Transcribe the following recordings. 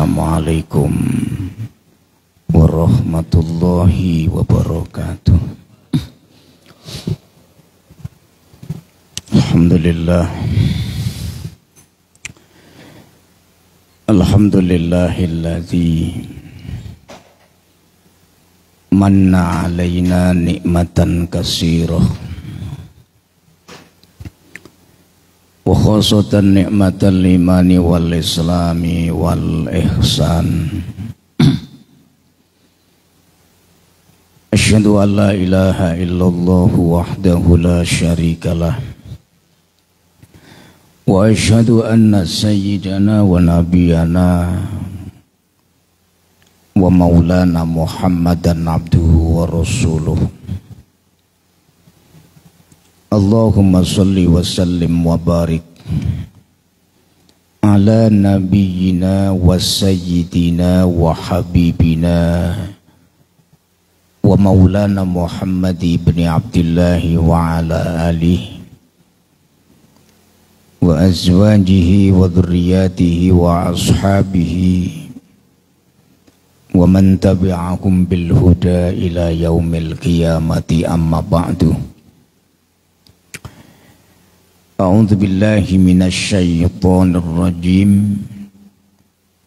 Assalamualaikum warahmatullahi wabarakatuh. Alhamdulillah. Alhamdulillahilladzi manna alaina nikmatan katsirah wa khosatan nikmatan limani wal islami wal ihsan. Asyhadu an la ilaha illallah wahdahu la syarikalah wa asyhadu anna sayyidana wa nabiyana wa maulana Muhammadan abduhu wa rasuluh. Allahumma salli wa sallim wa barik ala nabiyyina wa sayyidina wa habibina wa maulana Muhammad ibn Abdullah wa ala alihi wa azwajihi wa dhurriyyatihi wa ashabihi wa man tabi'ahum bil huda ila yaumil qiyamati, amma ba'du. A'udzu billahi minasy syaithanir rajim.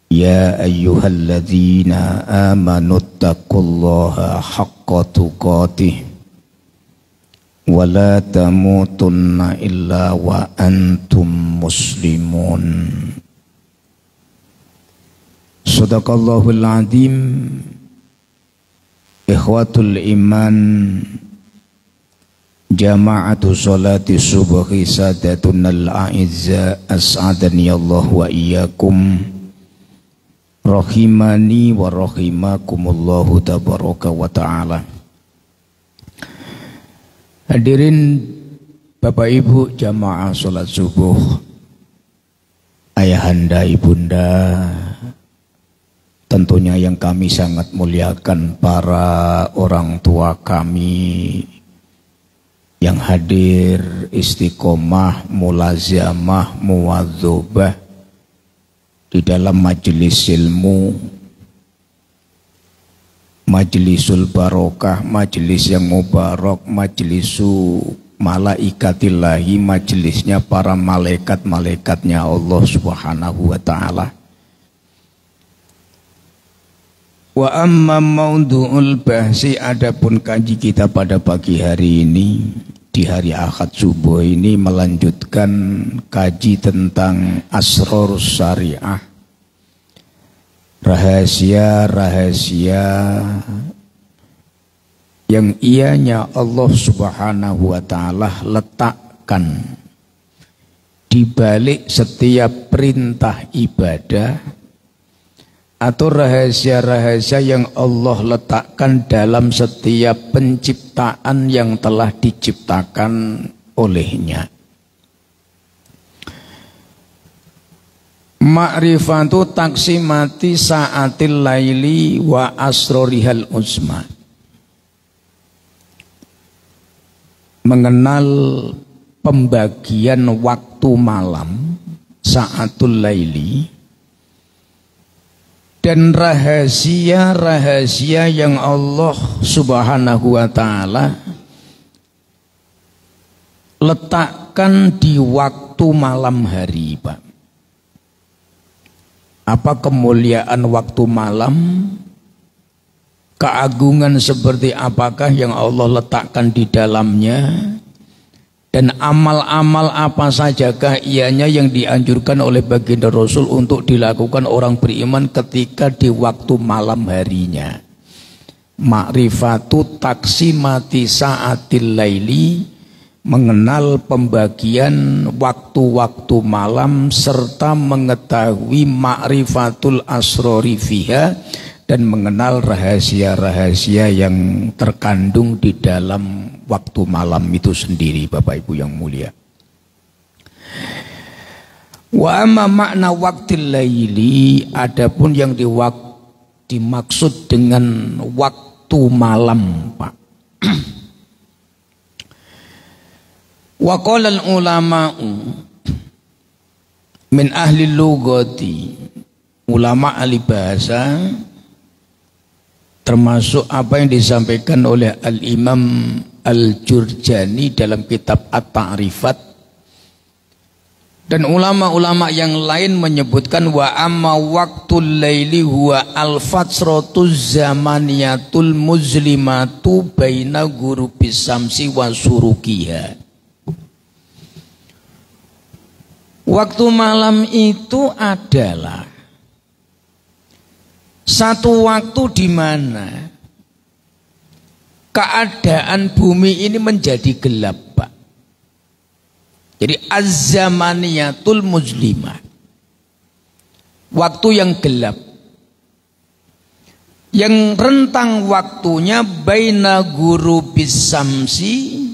Ya ayyuhalladzina amanu taqullaha haqqa tuqatih wa la tamutunna illa wa antum muslimun. Shadaqallahul azim. Ikhwatul iman, jama'atu sholati subhi sadatunal a'izza, as'adani Allah wa iyyakum, rahimani wa rahimakumullahu tabaraka wa ta'ala. Hadirin Bapak Ibu jamaah sholat subuh, ayahanda ibunda, tentunya yang kami sangat muliakan, para orang tua kami yang hadir istiqomah, mulazamah, muwadzobah di dalam majelis ilmu, majlisul barokah, majelis yang mubarak, majlisu malaikatillahi, majelisnya para malaikat-malaikatnya Allah subhanahu wa ta'ala. Wa amma maudu'ul bahsi, adapun kaji kita pada pagi hari ini, di hari Ahad subuh ini, melanjutkan kaji tentang asrarus syariah, rahasia-rahasia yang ianya Allah subhanahu wa ta'ala letakkan di balik setiap perintah ibadah, atau rahasia-rahasia yang Allah letakkan dalam setiap penciptaan yang telah diciptakan olehnya. Ma'rifatu taksimati sa'atil laili wa asrorihal uzma. Mengenal pembagian waktu malam, sa'atul laili, dan rahasia-rahasia yang Allah subhanahu wa ta'ala letakkan di waktu malam hari, Pak. Apa kemuliaan waktu malam? Keagungan seperti apakah yang Allah letakkan di dalamnya? Dan amal-amal apa sajakah ianya yang dianjurkan oleh baginda Rasul untuk dilakukan orang beriman ketika di waktu malam harinya? Ma'rifatu taksimati sa'atil laili, mengenal pembagian waktu-waktu malam, serta mengetahui ma'rifatul asrori fiha, dan mengenal rahasia-rahasia yang terkandung di dalam waktu malam itu sendiri, Bapak Ibu yang mulia. Wa amma makna waktil laili, adapun yang dimaksud dengan waktu malam, Pak. Wa qala al-ulama'u min ahli lughati ulama ahli bahasa, termasuk apa yang disampaikan oleh Al-Imam Al-Jurjani dalam kitab At-Ta'rifat, dan ulama-ulama yang lain menyebutkan wa amma waqtul laili huwa al-fatsratuz zamaniyatul muzlimatu baina ghurubis samsi wa surukiha. Waktu malam itu adalah satu waktu di mana keadaan bumi ini menjadi gelap, Pak. Jadi az-zamaniyatul muzlimah, waktu yang gelap, yang rentang waktunya baina ghurubis samsi,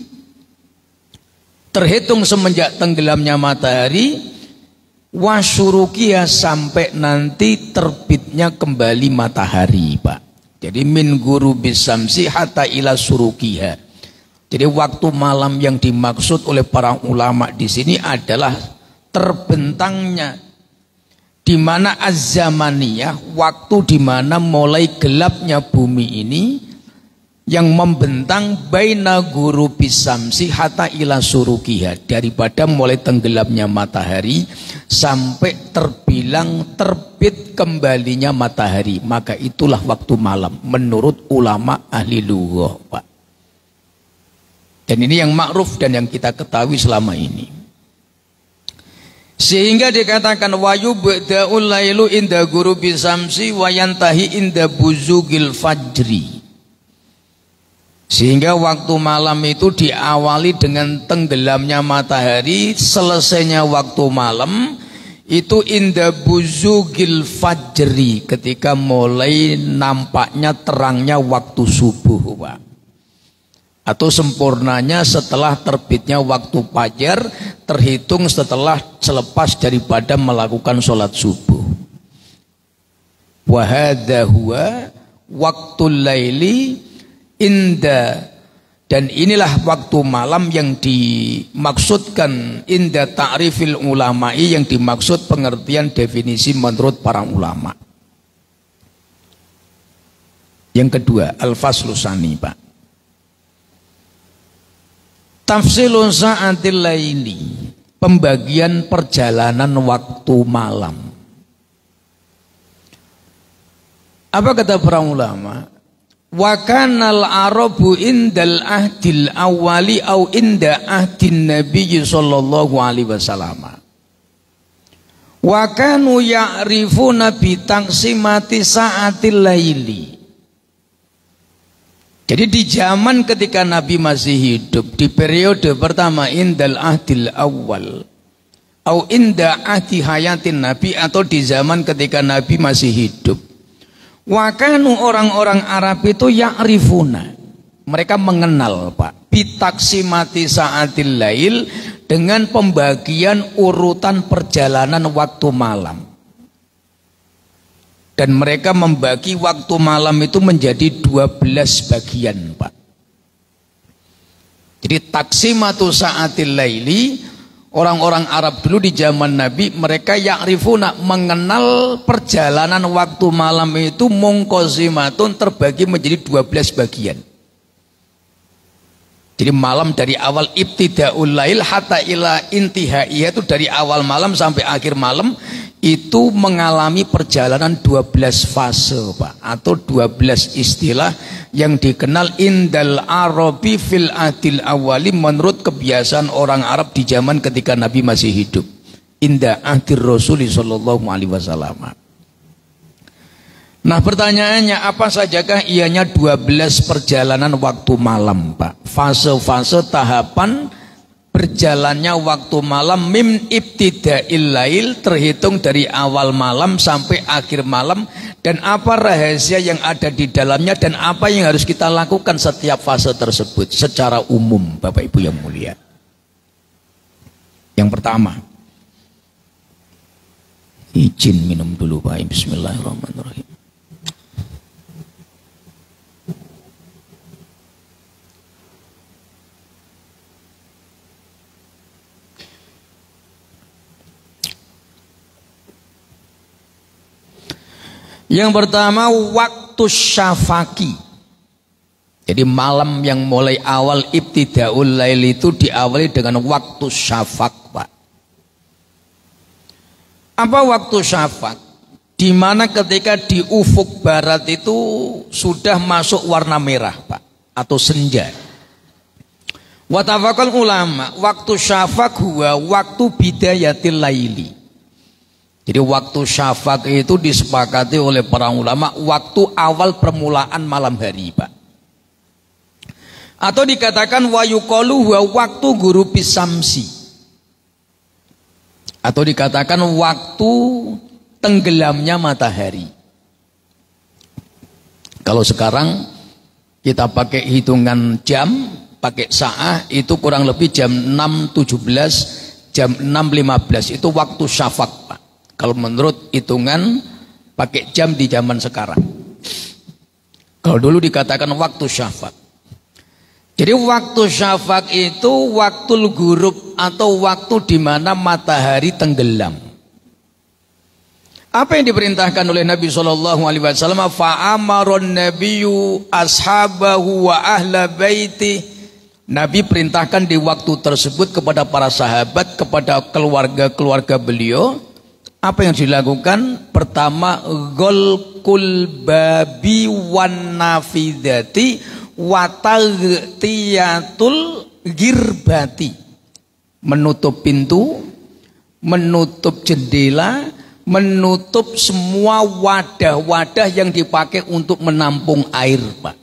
terhitung semenjak tenggelamnya matahari, wasyurukiya, sampai nanti terbitnya kembali matahari, Pak. Jadi min ghurubis samsi hatta ila surukiha. Jadi waktu malam yang dimaksud oleh para ulama di sini adalah terbentangnya, di mana az-zamaniyah, waktu di mana mulai gelapnya bumi ini, yang membentang baina ghurubis samsi hatta ila surukiha, daripada mulai tenggelamnya matahari sampai terbilang terbit kembalinya matahari, maka itulah waktu malam menurut ulama ahli lughah, Pak. Dan ini yang ma'ruf dan yang kita ketahui selama ini. Sehingga dikatakan wa yubda'ul lailu inda ghurubis samsi wa yantahi inda buzugil fajri. Sehingga waktu malam itu diawali dengan tenggelamnya matahari, selesainya waktu malam itu inda buzugil fajri, ketika mulai nampaknya terangnya waktu subuh, Pak. Atau sempurnanya setelah terbitnya waktu fajar, terhitung setelah selepas daripada melakukan sholat subuh. Wa hadza huwa waqtul laili inda, dan inilah waktu malam yang dimaksudkan inda ta'rifil ulama'i, yang dimaksud pengertian definisi menurut para ulama. Yang kedua, al-faslu tsani, Pak. Tafsilun sa'atil laili, pembagian perjalanan waktu malam. Apa kata para ulama? Wa kanal arabu indal ahdil awali au inda ahdin nabiyyi sallallahu alaihi wasallam. Wa kanu ya'rifuna bi taqsimati sa'atil laili. Jadi di zaman ketika Nabi masih hidup, di periode pertama indal ahdil awal au inda ahdi hayatin Nabi, atau di zaman ketika Nabi masih hidup, wakanu orang-orang Arab itu ya'rifuna, mereka mengenal, Pak, bitaksimati sa'atil lail, dengan pembagian urutan perjalanan waktu malam. Dan mereka membagi waktu malam itu menjadi 12 bagian, Pak. Jadi taksimatu sa'atil laili, orang-orang Arab dulu di zaman Nabi, mereka ya'rifuna, mengenal perjalanan waktu malam itu mungqasimatun, terbagi menjadi 12 bagian. Jadi malam dari awal ibtidaul lail hatta ila intihaiyah, itu dari awal malam sampai akhir malam, itu mengalami perjalanan 12 fase, Pak, atau 12 istilah yang dikenal indal arabi fil adil awali, menurut kebiasaan orang Arab di zaman ketika Nabi masih hidup, inda ahdir Rasul sallallahu alaihi wasallam. Nah, pertanyaannya, apa sajakah ianya 12 perjalanan waktu malam, Pak? Fase-fase tahapan berjalannya waktu malam mim ibtida'il lail, terhitung dari awal malam sampai akhir malam, dan apa rahasia yang ada di dalamnya, dan apa yang harus kita lakukan setiap fase tersebut secara umum, Bapak Ibu yang mulia. Yang pertama, izin minum dulu, Pak. Bismillahirrahmanirrahim. Yang pertama waktu syafaqi. Jadi malam yang mulai awal ibtidaul lail itu diawali dengan waktu syafaq, Pak. Apa waktu syafaq? Di mana ketika di ufuk barat itu sudah masuk warna merah, Pak, atau senja. Watafaqal ulama, waktu syafaq huwa waktu bidayatil laili. Jadi waktu syafaq itu disepakati oleh para ulama waktu awal permulaan malam hari, Pak. Atau dikatakan wayuqalu huwa waktu ghurubis samsi. Atau dikatakan waktu tenggelamnya matahari. Kalau sekarang kita pakai hitungan jam, pakai sa'ah, itu kurang lebih jam 6.17, jam 6.15 itu waktu syafaq, Pak. Kalau menurut hitungan pakai jam di zaman sekarang. Kalau dulu dikatakan waktu syafaq. Jadi waktu syafaq itu waktu ghurub atau waktu di mana matahari tenggelam. Apa yang diperintahkan oleh Nabi SAW? Fa'amaron nabiyyu ashabahu wa ahla baiti. Nabi perintahkan di waktu tersebut kepada para sahabat, kepada keluarga-keluarga beliau. Apa yang dilakukan? Pertama, ghalqul babi wan nafidati wa taghtiyatul girbati. Menutup pintu, menutup jendela, menutup semua wadah-wadah yang dipakai untuk menampung air, Pak.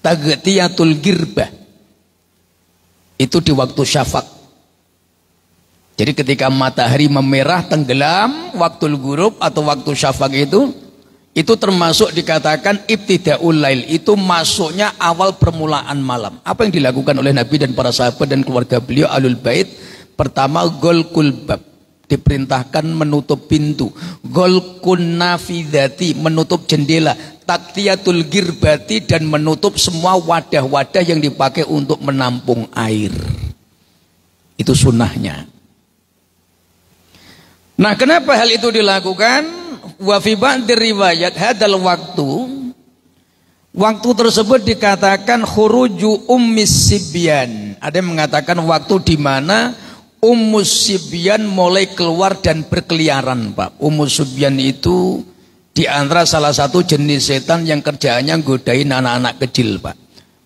Taghtiyatul girbah itu di waktu syafaq. Jadi ketika matahari memerah tenggelam, waktu ghurub atau waktu syafaq itu termasuk dikatakan ibtidaul lail, itu masuknya awal permulaan malam. Apa yang dilakukan oleh Nabi dan para sahabat dan keluarga beliau alul bait? Pertama, ghalqul bab, diperintahkan menutup pintu. Ghalqun nafidati, menutup jendela. Taktiyatul girbati, dan menutup semua wadah-wadah yang dipakai untuk menampung air. Itu sunnahnya. Nah, kenapa hal itu dilakukan? Wa fi ba'di riwayat hadal waktu tersebut dikatakan khuruju ummis sibyan. Ada yang mengatakan waktu di mana ummus sibyan mulai keluar dan berkeliaran, Pak. Ummus sibyan itu di antara salah satu jenis setan yang kerjaannya godain anak-anak kecil, Pak.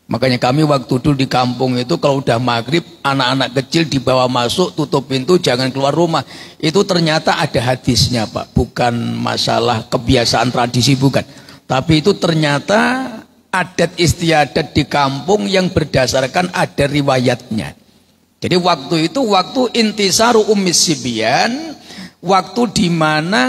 Makanya kami waktu dulu di kampung itu kalau udah maghrib anak-anak kecil dibawa masuk, tutup pintu, jangan keluar rumah. Itu ternyata ada hadisnya, Pak. Bukan masalah kebiasaan tradisi, bukan. Tapi itu ternyata adat istiadat di kampung yang berdasarkan ada riwayatnya. Jadi waktu itu waktu intisaru ummis sibyan, waktu di mana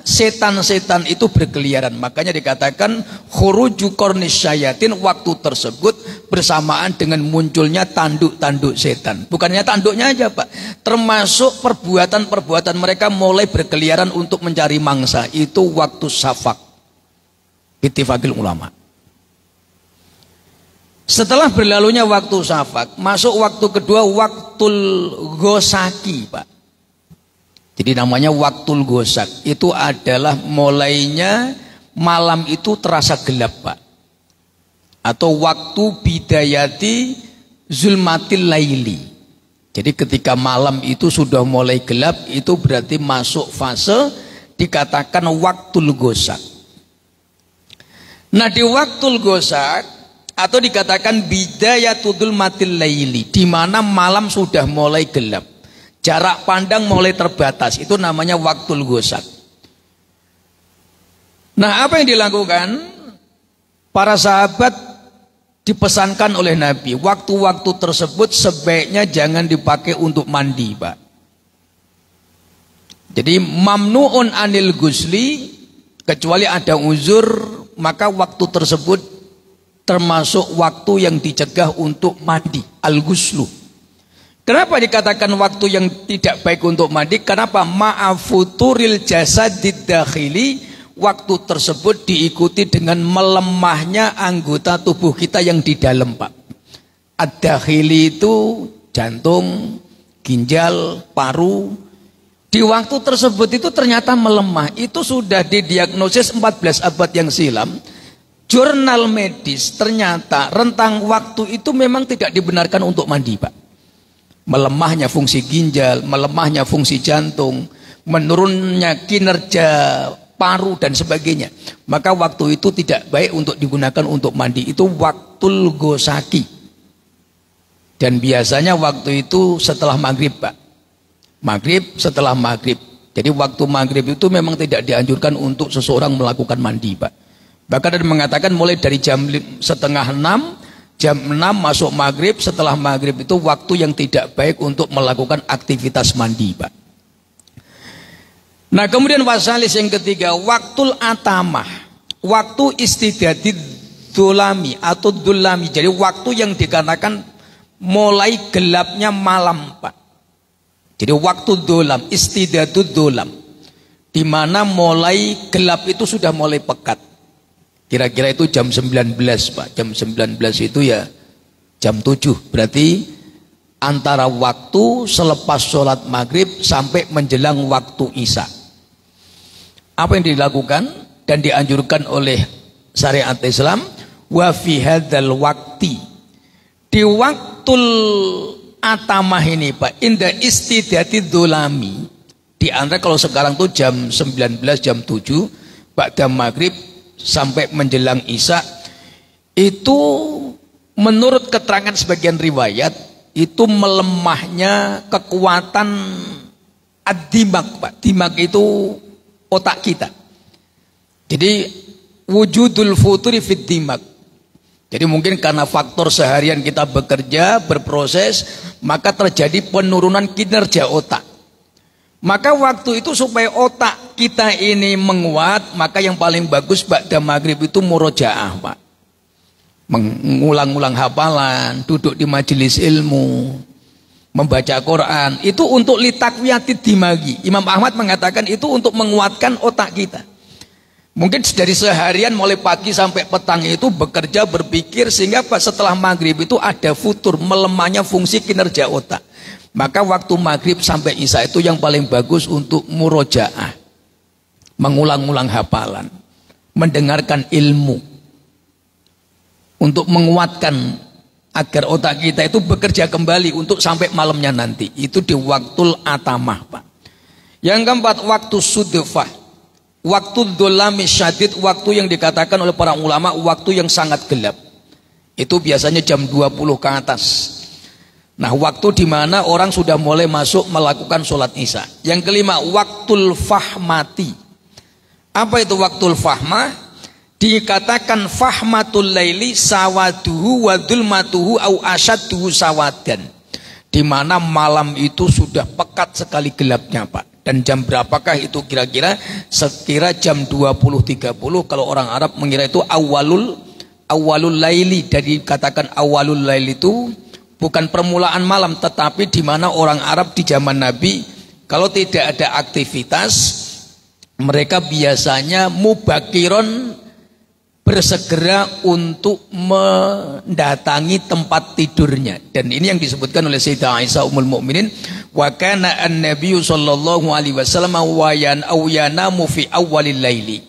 setan-setan itu berkeliaran. Makanya dikatakan khuruju qarnis syayatin, waktu tersebut bersamaan dengan munculnya tanduk-tanduk setan. Bukannya tanduknya aja, Pak, termasuk perbuatan-perbuatan mereka mulai berkeliaran untuk mencari mangsa. Itu waktu syafaq. Ittifaqil ulama. Setelah berlalunya waktu syafaq, masuk waktu kedua, waktul ghosaki, Pak. Jadi namanya waktul ghosak. Itu adalah mulainya malam itu terasa gelap, Pak. Atau waktu bidayati zulmatil laili. Jadi ketika malam itu sudah mulai gelap, itu berarti masuk fase dikatakan waktul ghosak. Nah, di waktul ghosak atau dikatakan bidayatul zulmatil laili, di mana malam sudah mulai gelap. Jarak pandang mulai terbatas, itu namanya waktul ghosak. Nah, apa yang dilakukan? Para sahabat dipesankan oleh Nabi, waktu-waktu tersebut sebaiknya jangan dipakai untuk mandi, Pak. Jadi mamnuun anil gusli, kecuali ada uzur, maka waktu tersebut termasuk waktu yang dicegah untuk mandi, al-guslu. Kenapa dikatakan waktu yang tidak baik untuk mandi? Kenapa? Ma'afuturil jasadid dakhili, waktu tersebut diikuti dengan melemahnya anggota tubuh kita yang di dalam, Pak. Ad-dakhili itu jantung, ginjal, paru, Di waktu tersebut itu ternyata melemah. Itu sudah didiagnosis 14 abad yang silam. Jurnal medis ternyata rentang waktu itu memang tidak dibenarkan untuk mandi, Pak. Melemahnya fungsi ginjal, melemahnya fungsi jantung, menurunnya kinerja paru dan sebagainya. Maka waktu itu tidak baik untuk digunakan untuk mandi. Itu waktul gosaki. Dan biasanya waktu itu setelah maghrib, Pak. Maghrib setelah maghrib. Jadi waktu maghrib itu memang tidak dianjurkan untuk seseorang melakukan mandi, Pak. Bahkan ada mengatakan mulai dari jam 5:30, jam 6 masuk maghrib, setelah maghrib itu waktu yang tidak baik untuk melakukan aktivitas mandi, Pak. Nah kemudian wasalis yang ketiga, waktul atamah, waktu istidadid dulami atau dulami. Jadi waktu yang dikatakan mulai gelapnya malam, Pak. Jadi waktu dolam, istidadud dolam, di mana mulai gelap itu sudah mulai pekat. Kira-kira itu jam 19, Pak. Jam 19 itu ya jam 7. Berarti antara waktu selepas sholat maghrib sampai menjelang waktu isya. Apa yang dilakukan dan dianjurkan oleh syariat Islam? Wa fi hadzal waqti, di waktul atamah ini, Pak, inda istidati dolami, di antara kalau sekarang tuh jam 19, jam 7, ba'da maghrib sampai menjelang isya, itu menurut keterangan sebagian riwayat itu melemahnya kekuatan ad-dimak, Pak. Dimak itu otak kita. Jadi wujudul futuri fid dimak. Jadi mungkin karena faktor seharian kita bekerja, berproses, maka terjadi penurunan kinerja otak. Maka waktu itu supaya otak kita ini menguat, maka yang paling bagus ba'da maghrib itu murojaah, Pak. Mengulang-ulang hafalan, duduk di majelis ilmu, membaca Quran. Itu untuk litakwiyatid dimagi. Imam Ahmad mengatakan itu untuk menguatkan otak kita. Mungkin dari seharian mulai pagi sampai petang itu bekerja, berpikir, sehingga setelah maghrib itu ada futur, melemahnya fungsi kinerja otak. Maka waktu maghrib sampai isya itu yang paling bagus untuk murojaah, mengulang-ulang hafalan, mendengarkan ilmu, untuk menguatkan agar otak kita itu bekerja kembali untuk sampai malamnya nanti. Itu di waktul atamah, Pak. Yang keempat, waktu sudfah, waktu dolami syadid, waktu yang dikatakan oleh para ulama waktu yang sangat gelap. Itu biasanya jam 20 ke atas. Nah, waktu di mana orang sudah mulai masuk melakukan sholat isya. Yang kelima, waktul fahmati. Apa itu waktul fahmah? Dikatakan fahmatul laili sawaduhu wa dhulmatuhu au asyadduhu sawadan. Di mana malam itu sudah pekat sekali gelapnya, Pak. Dan jam berapakah itu kira-kira? Sekira jam 20.30. Kalau orang Arab mengira itu awalul laili. Jadi katakan awalul laili itu bukan permulaan malam, tetapi di mana orang Arab di zaman Nabi kalau tidak ada aktivitas, mereka biasanya mubakiron, bersegera untuk mendatangi tempat tidurnya. Dan ini yang disebutkan oleh Sayyidah Aisyah Ummul Mukminin, wa kana an-nabiyyu sallallahu alaihi wasallam wa yanamu fi awwalil laili.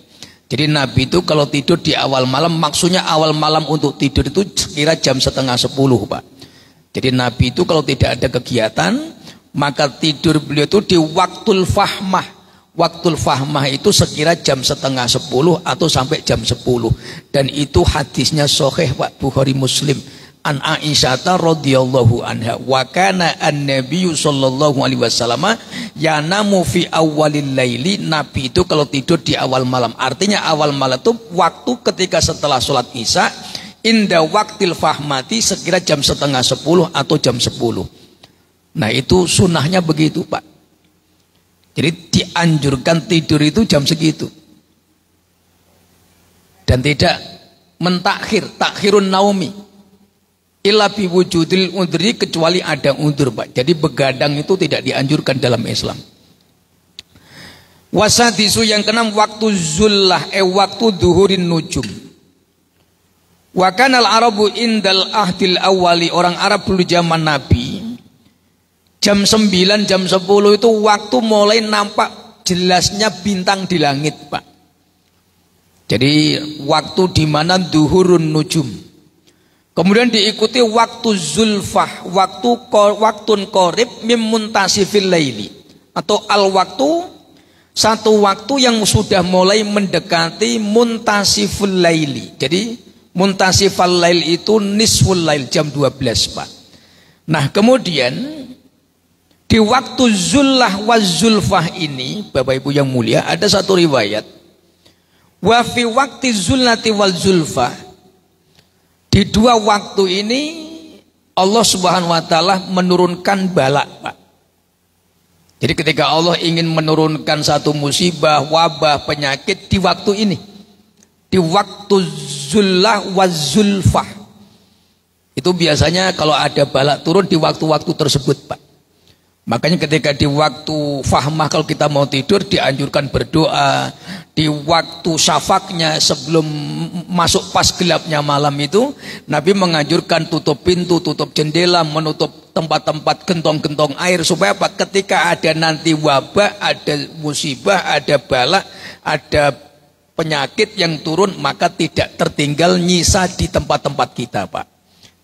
Jadi Nabi itu kalau tidur di awal malam, maksudnya awal malam untuk tidur itu sekira jam 9:30, Pak. Jadi Nabi itu kalau tidak ada kegiatan, maka tidur beliau itu di waktul fahmah. Waktul fahmah itu sekira jam 9:30 atau sampai jam 10. Dan itu hadisnya sahih, Pak, Bukhari Muslim. An Aisyah radhiyallahu anha, wa kana an-nabiyyu sallallahu alaihi wasallam yanamu fi awwalil laili. Nabi itu kalau tidur di awal malam. Artinya awal malam itu waktu ketika setelah sholat isya, inda waktil fahmati, sekira jam 9:30 atau jam 10. Nah itu sunnahnya begitu, Pak. Jadi dianjurkan tidur itu jam segitu. Dan tidak mentakhir, takhirun naumi illa bi wujudil udri, kecuali ada udur, Pak. Jadi begadang itu tidak dianjurkan dalam Islam. Wasadisu yang keenam, waktu zullah, waktu duhurin nujum. Wa kanal arabu indal ahdil awali, orang Arab dulu zaman Nabi Jam 9, jam 10 itu waktu mulai nampak jelasnya bintang di langit, Pak. Jadi waktu di mana duhurun nujum. Kemudian diikuti waktu zulfah, waktun qorib mim muntasifil laili, atau al waktu, satu waktu yang sudah mulai mendekati muntasiful laili. Jadi muntasifal lail itu nisful lail, jam 12, Pak. Nah, kemudian di waktu zullah wa zulfah ini, Bapak Ibu yang mulia, ada satu riwayat. Wa fi waktu zullati wal zulfah, di dua waktu ini Allah Subhanahu wa taala menurunkan bala, Pak. Jadi ketika Allah ingin menurunkan satu musibah, wabah, penyakit di waktu ini, di waktu zullah wa zulfah, itu biasanya kalau ada bala turun di waktu-waktu tersebut, Pak. Makanya ketika di waktu fahmah, kalau kita mau tidur dianjurkan berdoa. Di waktu syafaknya sebelum masuk pas gelapnya malam itu, Nabi menganjurkan tutup pintu, tutup jendela, menutup tempat-tempat gentong-gentong air, supaya apa? Ketika ada nanti wabah, ada musibah, ada bala, ada penyakit yang turun, maka tidak tertinggal nyisa di tempat-tempat kita, Pak.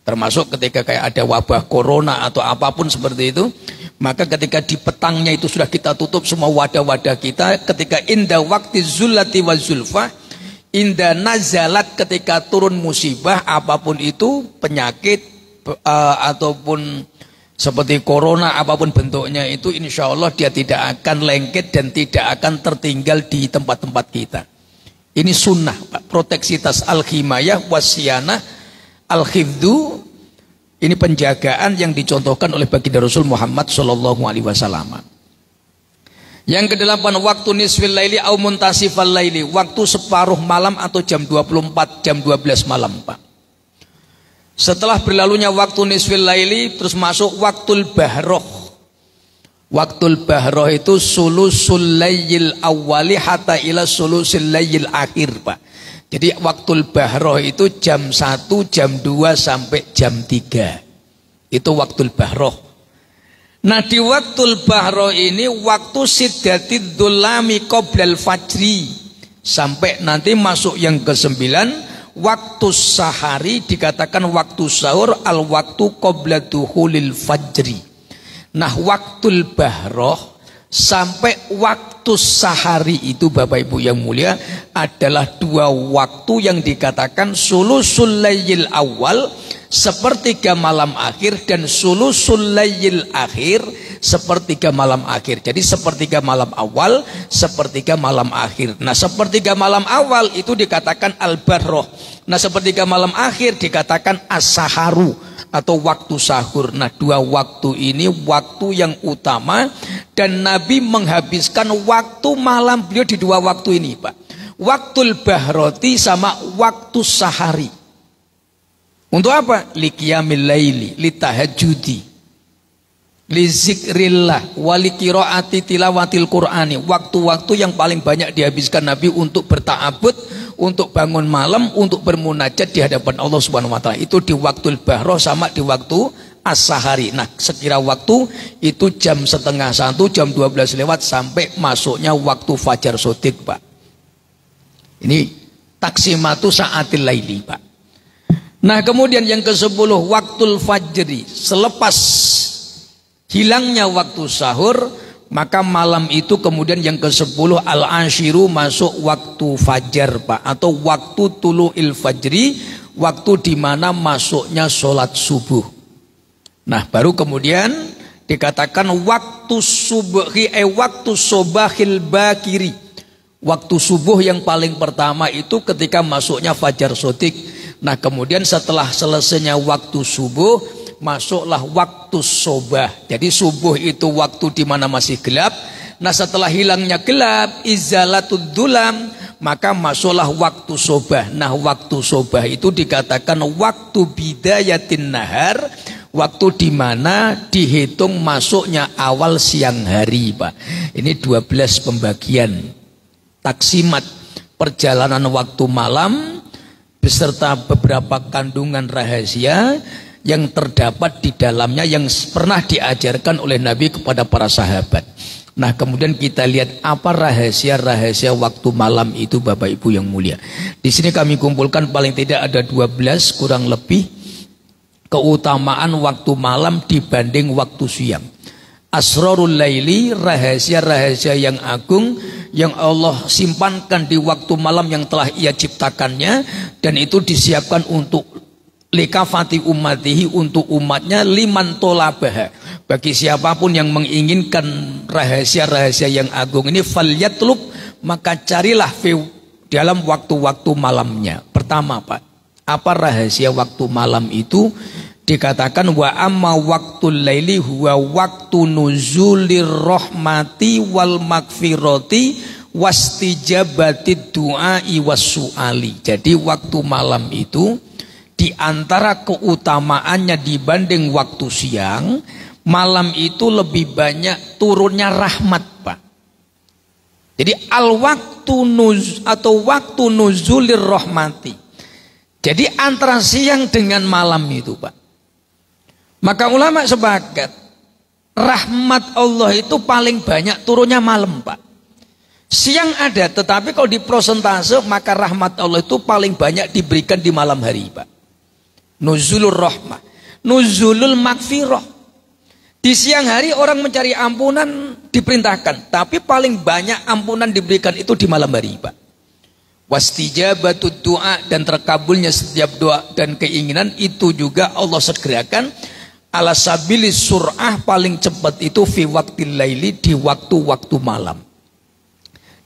Termasuk ketika kayak ada wabah corona atau apapun seperti itu, maka ketika di petangnya itu sudah kita tutup semua wadah-wadah kita. Ketika inda waktu zulati wa zulfah, inda nazalat, ketika turun musibah apapun itu, penyakit ataupun seperti corona apapun bentuknya itu, insya Allah dia tidak akan lengket dan tidak akan tertinggal di tempat-tempat kita. Ini sunnah, Pak. Proteksi tas al-himayah wasyana al-khifdu, ini penjagaan yang dicontohkan oleh baginda Rasul Muhammad sallallahu alaihi wasallam. Yang kedelapan, waktu nisfil laili au muntasifal laili, waktu separuh malam atau jam 24, jam 12 malam, Pak. Setelah berlalunya waktu nisfil laili, terus masuk waktul bahroh. Waktul bahroh itu sulusul lail awwali hatta ila sulusul lail akhir, Pak. Jadi waktul bahroh itu jam 1, jam 2 sampai jam 3. Itu waktul bahroh. Nah, di waktul bahroh ini waktu siddatid dhulami qoblal fajri, sampai nanti masuk yang ke-9, waktu sahari, dikatakan waktu sahur, al waktu qabla dukhulil fajri. Nah, waktul bahroh sampai waktu sahari itu, Bapak Ibu yang mulia, adalah dua waktu yang dikatakan sulusul lail awal, sepertiga malam akhir, dan sulusul lail akhir, sepertiga malam akhir. Jadi sepertiga malam awal, sepertiga malam akhir. Nah, sepertiga malam awal itu dikatakan al-barroh. Nah, sepertiga malam akhir dikatakan as-saharu atau waktu sahur. Nah, dua waktu ini waktu yang utama, dan Nabi menghabiskan waktu malam beliau di dua waktu ini, Pak. Waktul bahroti sama waktu sahari. Untuk apa? Liqiyamil laili, litahajudi, li zikrillah, wali qiraati tilawatil qur'ani. Waktu-waktu yang paling banyak dihabiskan Nabi untuk berta'abud, untuk bangun malam, untuk bermunajat di hadapan Allah Subhanahu wa taala. Itu di waktul bahroh sama di waktu as-sahari. Nah, sekira waktu itu jam setengah 1, jam 12 lewat sampai masuknya waktu fajar sodik, Pak. Ini taksimatu sa'atil laili, Pak. Nah, kemudian yang ke-10 waktul fajri, selepas hilangnya waktu sahur, maka malam itu kemudian yang ke-10 al-ashiru, masuk waktu fajar, Pak, atau waktu tulu'il fajri, waktu di mana masuknya sholat subuh. Nah, baru kemudian dikatakan waktu subuhi, waktu sobahil bakiri, waktu subuh yang paling pertama itu ketika masuknya fajar sodik. Nah, kemudian setelah selesainya waktu subuh, masuklah waktu sobah. Jadi subuh itu waktu di mana masih gelap. Nah, setelah hilangnya gelap, izalatud dulam, maka masuklah waktu sobah. Nah, waktu sobah itu dikatakan waktu bidayatin nahar, waktu di mana dihitung masuknya awal siang hari, Pak. Ini 12 pembagian taksimat perjalanan waktu malam beserta beberapa kandungan rahasia yang terdapat di dalamnya yang pernah diajarkan oleh Nabi kepada para sahabat. Nah, kemudian kita lihat apa rahasia-rahasia waktu malam itu, Bapak Ibu yang mulia. Di sini kami kumpulkan paling tidak ada 12 kurang lebih keutamaan waktu malam dibanding waktu siang. Asrarul laili, rahasia-rahasia yang agung yang Allah simpankan di waktu malam yang telah Ia ciptakannya, dan itu disiapkan untuk likafati ummatihi, untuk umatnya, liman tolabah, bagi siapapun yang menginginkan rahasia-rahasia yang agung ini, falyatlub, maka carilah dalam waktu-waktu malamnya. Pertama, Pak, apa rahasia waktu malam itu? Dikatakan wa amma waktul laili huwa waktu nuzulir rahmati wal magfirati wastijabati du'ai wassu'ali. Jadi waktu malam itu di antara keutamaannya dibanding waktu siang, malam itu lebih banyak turunnya rahmat, Pak. Jadi waktu nuzulir rahmati. Jadi antara siang dengan malam itu, Pak. Maka ulama sepakat rahmat Allah itu paling banyak turunnya malam, Pak. Siang ada, tetapi kalau di prosentase maka rahmat Allah itu paling banyak diberikan di malam hari, Pak. Nuzulur rahmah, nuzulul magfirah. Di siang hari orang mencari ampunan diperintahkan, tapi paling banyak ampunan diberikan itu di malam hari, Pak. Wastijabatud doa, dan terkabulnya setiap doa dan keinginan itu juga Allah segerakan. Ala sabili sur'ah, paling cepat itu fi waqtil laili, di waktu-waktu malam.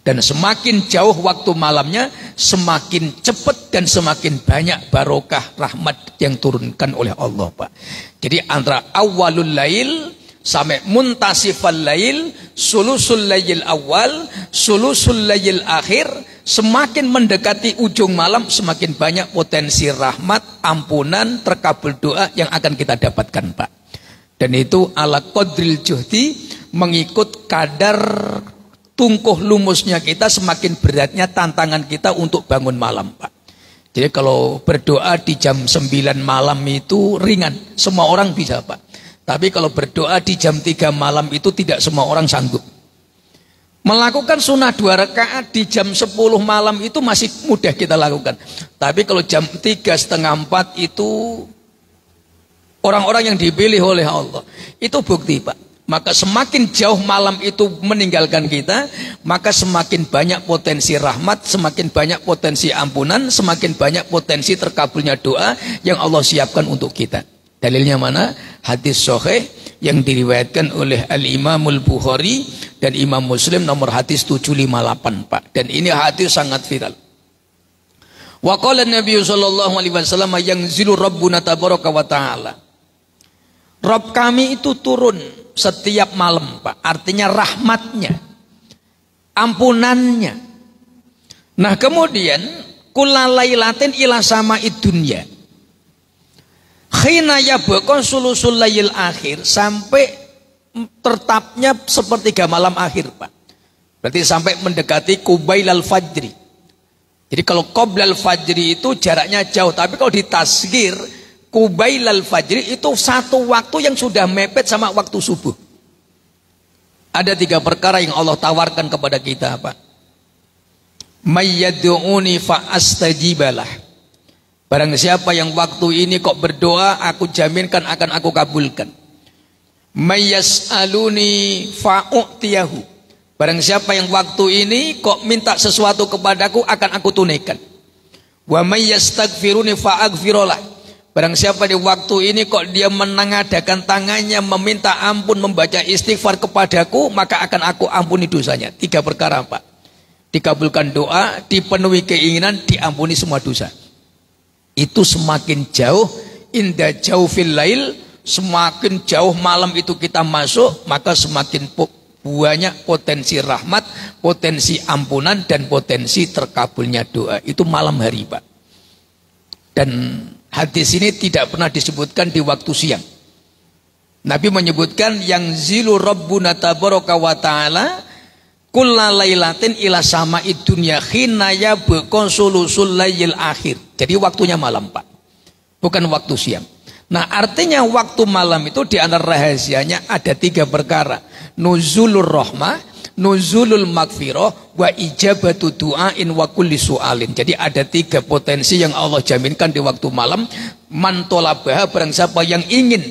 Dan semakin jauh waktu malamnya, semakin cepat dan semakin banyak barokah rahmat yang turunkan oleh Allah, Pak. Jadi antara awalul lail sampai muntasifal lail, sulusul lail awal, sulusul lail akhir, semakin mendekati ujung malam semakin banyak potensi rahmat, ampunan, terkabul doa yang akan kita dapatkan, Pak. Dan itu ala qadril juhdi, mengikut kadar tungkuh lumusnya kita, semakin beratnya tantangan kita untuk bangun malam, Pak. Jadi kalau berdoa di jam 9 malam itu ringan, semua orang bisa, Pak. Tapi kalau berdoa di jam 3 malam itu tidak semua orang sanggup. Melakukan sunnah 2 rakaat di jam 10 malam itu masih mudah kita lakukan. Tapi kalau jam 3, setengah 4 itu orang-orang yang dipilih oleh Allah. Itu bukti, Pak. Maka semakin jauh malam itu meninggalkan kita, maka semakin banyak potensi rahmat, semakin banyak potensi ampunan, semakin banyak potensi terkabulnya doa yang Allah siapkan untuk kita. Dalilnya mana? Hadis sahih yang diriwayatkan oleh Al-Imamul Bukhari dan Imam Muslim, nomor hadis 758, Pak. Dan ini hadis sangat viral. Wa qala Nabi sallallahu alaihi wasallam yanzilu rabbuna tabaraka wa taala. Rabb kami itu turun setiap malam, Pak. Artinya rahmatnya, ampunannya. Nah, kemudian kulalailatin ila sama'id dunya. Khina yabqa sulusul lail akhir, sampai tertapnya sepertiga malam akhir, Pak. Berarti sampai mendekati qubailal fajri. Jadi kalau qoblal fajri itu jaraknya jauh, tapi kalau ditasghir qubailal fajri itu satu waktu yang sudah mepet sama waktu subuh. Ada 3 perkara yang Allah tawarkan kepada kita, Pak. Mayyad'uni fa astajibalah. Barang siapa yang waktu ini kok berdoa, aku jaminkan akan aku kabulkan. Mayyas'aluni fa'u'tiyahu. Barang siapa yang waktu ini kok minta sesuatu kepadaku, akan aku tunaikan. Wa mayyastaghfiruni fa'aghfirolah. Barang siapa di waktu ini kok dia menangadakan tangannya meminta ampun, membaca istighfar kepadaku, maka akan aku ampuni dosanya. 3 perkara, Pak. Dikabulkan doa, dipenuhi keinginan, diampuni semua dosa. Itu semakin jauh, inda jauh fil lail, semakin jauh malam itu kita masuk, maka semakin banyak potensi rahmat, potensi ampunan, dan potensi terkabulnya doa. Itu malam hari, Pak. Dan hadis ini tidak pernah disebutkan di waktu siang. Nabi menyebutkan yang zilu rabbuna tabaraka wa ta'ala kullalailatin ila sama'id dunya khina yabqa sulusul lail akhir. Jadi waktunya malam, Pak, bukan waktu siang. Nah, artinya waktu malam itu di antara rahasianya ada 3 perkara. Nuzulur rahmah, nuzulul magfirah, wa ijabatu du'ain wa kulli su'alin. Jadi ada 3 potensi yang Allah jaminkan di waktu malam. Man tolabah, barang siapa yang ingin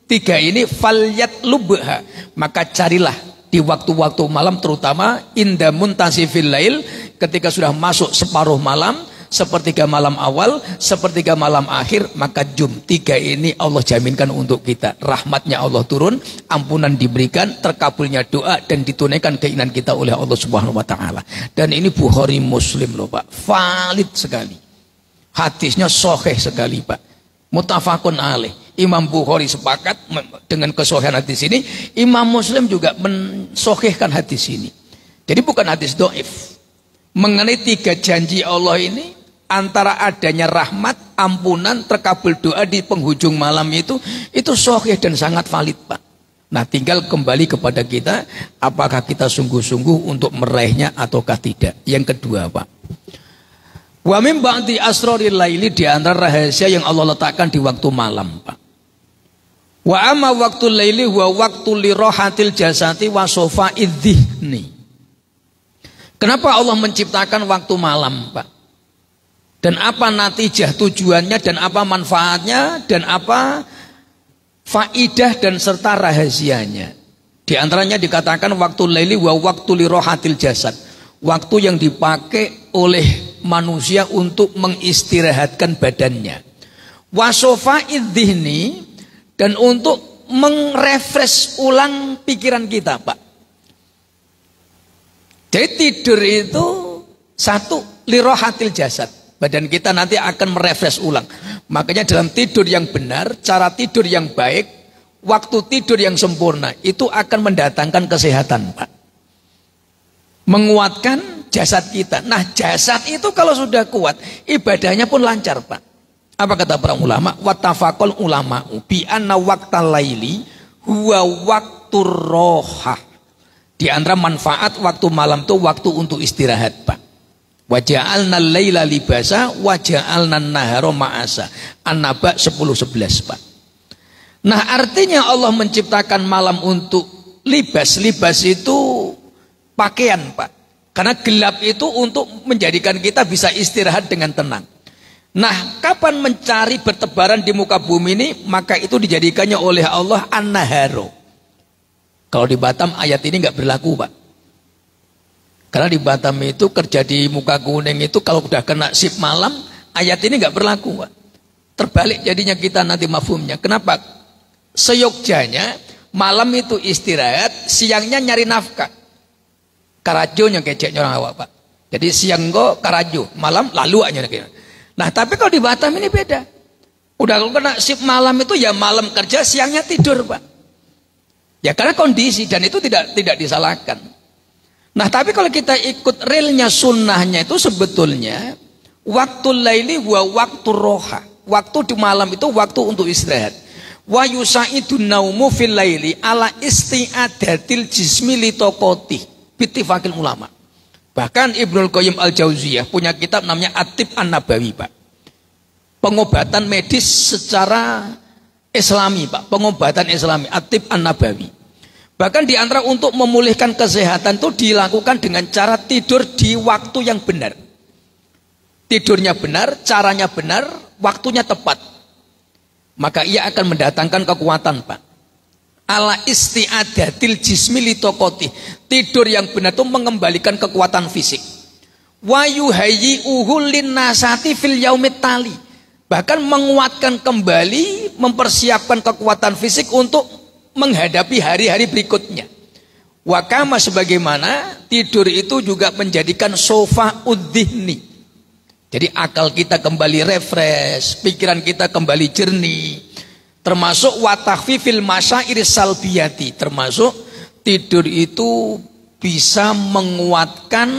3 ini, falyat lubha, maka carilah di waktu-waktu malam, terutama inda muntasifil lail, ketika sudah masuk separuh malam, sepertiga malam awal, sepertiga malam akhir, maka jum 3 ini Allah jaminkan untuk kita. Rahmatnya Allah turun, ampunan diberikan, terkabulnya doa, dan ditunaikan keinginan kita oleh Allah Subhanahu wa ta'ala. Dan ini Bukhari Muslim loh Pak, valid sekali, hadisnya sahih sekali Pak, mutafakun alaih. Imam Bukhari sepakat dengan kesohihan hadis ini, Imam Muslim juga mensohihkan hadis ini. Jadi bukan hadis doif. Mengenai 3 janji Allah ini, antara adanya rahmat, ampunan, terkabul doa di penghujung malam itu sahih dan sangat valid Pak. Nah, tinggal kembali kepada kita, apakah kita sungguh-sungguh untuk meraihnya ataukah tidak. Yang kedua Pak, wa min ba'di asraril laili, di antara rahasia yang Allah letakkan di waktu malam Pak. Wa amma waktu laili wa waktu lirohatil jasati wa sofa idzihni. Kenapa Allah menciptakan waktu malam Pak? Dan apa natijah tujuannya, dan apa manfaatnya, dan apa faidah dan serta rahasianya. Di antaranya dikatakan waktu laili wa waktu lirohatil jasad, waktu yang dipakai oleh manusia untuk mengistirahatkan badannya. Wa sofa idzihni, dan untuk merefresh ulang pikiran kita Pak. Jadi tidur itu satu, lirohatil jasad, badan kita nanti akan merefresh ulang. Makanya dalam tidur yang benar, cara tidur yang baik, waktu tidur yang sempurna, itu akan mendatangkan kesehatan Pak, menguatkan jasad kita. Nah, jasad itu kalau sudah kuat, ibadahnya pun lancar Pak. Apa kata para ulama? Wattafaqal ulama bi anna waqtal laili huwa waqtur roha. Di antara manfaat waktu malam itu waktu untuk istirahat Pak. Wa ja'alna al-laila libasa wa ja'alna an-nahara ma'asa. An-Naba 10:11 Pak. Nah, artinya Allah menciptakan malam untuk libas. Libas itu pakaian Pak. Karena gelap itu untuk menjadikan kita bisa istirahat dengan tenang. Nah, kapan mencari bertebaran di muka bumi ini, maka itu dijadikannya oleh Allah an-naharo. Kalau di Batam ayat ini nggak berlaku Pak. Karena di Batam itu kerja di muka kuning itu kalau udah kena sip malam, ayat ini nggak berlaku Pak. Terbalik jadinya kita nanti mafhumnya. Kenapa? Seyogjanya malam itu istirahat, siangnya nyari nafkah. Karajo yang keceknya orang awak Pak. Jadi siang kok karajo, malam lalu aja. Nah, tapi kalau di Batam ini beda. Udah kalau kena shift malam itu ya malam kerja, siangnya tidur Pak. Ya karena kondisi, dan itu tidak disalahkan. Nah, tapi kalau kita ikut realnya sunnahnya itu sebetulnya waktu laili wa waktu roha. Waktu di malam itu waktu untuk istirahat. Wa yusa'idun naumu fil laili ala isti'adatil jismi li taqati bittifaqil ulama. Bahkan Ibnul Qayyim Al-Jauziyah punya kitab namanya At-Tib An-Nabawi Pak. Pengobatan medis secara Islami Pak. Pengobatan Islami At-Tib An-Nabawi. Bahkan di antara untuk memulihkan kesehatan itu dilakukan dengan cara tidur di waktu yang benar. Tidurnya benar, caranya benar, waktunya tepat. Maka ia akan mendatangkan kekuatan Pak. Ala isti'adatil jismi litokoti. Tidur yang benar itu mengembalikan kekuatan fisik. Wa yuhayyi'uhu linnasati fil yaumit tali. Bahkan menguatkan kembali, mempersiapkan kekuatan fisik untuk menghadapi hari-hari berikutnya. Wa kama, sebagaimana tidur itu juga menjadikan sofa udzihni. Jadi akal kita kembali refresh, pikiran kita kembali jernih. Termasuk watahfifil masyairi salbiyati, termasuk tidur itu bisa menguatkan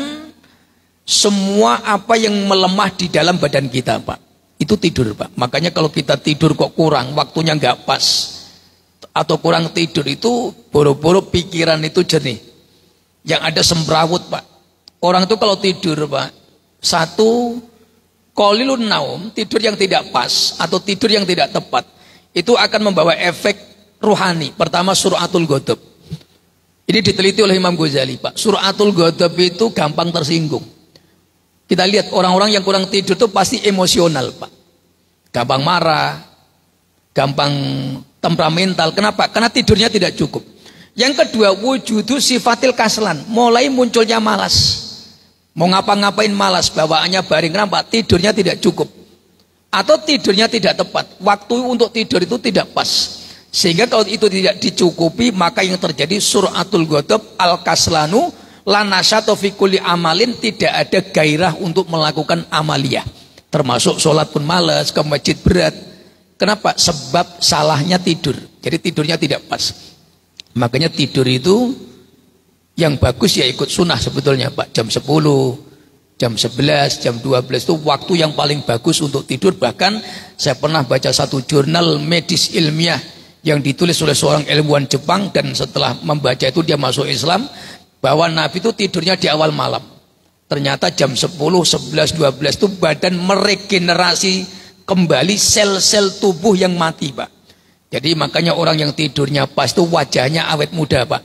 semua apa yang melemah di dalam badan kita Pak. Itu tidur Pak. Makanya kalau kita tidur kok kurang, waktunya nggak pas, atau kurang tidur itu boro-boro pikiran itu jernih. Yang ada semrawut Pak. Orang itu kalau tidur Pak, satu qalilun naum, tidur yang tidak pas atau tidur yang tidak tepat, itu akan membawa efek ruhani. Pertama suratul ghadab. Ini diteliti oleh Imam Ghazali, Pak. Suratul ghadab itu gampang tersinggung. Kita lihat orang-orang yang kurang tidur itu pasti emosional, Pak. Gampang marah, gampang temperamental. Kenapa? Karena tidurnya tidak cukup. Yang kedua, wujudu sifatil kaslan. Mulai munculnya malas. Mau ngapa-ngapain malas, bawaannya baring. Kenapa? Tidurnya tidak cukup. Atau tidurnya tidak tepat. Waktu untuk tidur itu tidak pas. Sehingga kalau itu tidak dicukupi, maka yang terjadi suratul ghadab al-kaslanu lanasyato fi kulli amalin, tidak ada gairah untuk melakukan amaliyah. Termasuk sholat pun malas, ke masjid berat. Kenapa? Sebab salahnya tidur. Jadi tidurnya tidak pas. Makanya tidur itu yang bagus ya ikut sunnah sebetulnya, Pak. Jam 10, jam 11, jam 12 itu waktu yang paling bagus untuk tidur. Bahkan saya pernah baca satu jurnal medis ilmiah yang ditulis oleh seorang ilmuwan Jepang, dan setelah membaca itu dia masuk Islam, bahwa Nabi itu tidurnya di awal malam. Ternyata jam 10, 11, 12 itu badan meregenerasi kembali sel-sel tubuh yang mati, Pak. Jadi makanya orang yang tidurnya pas itu wajahnya awet muda, Pak.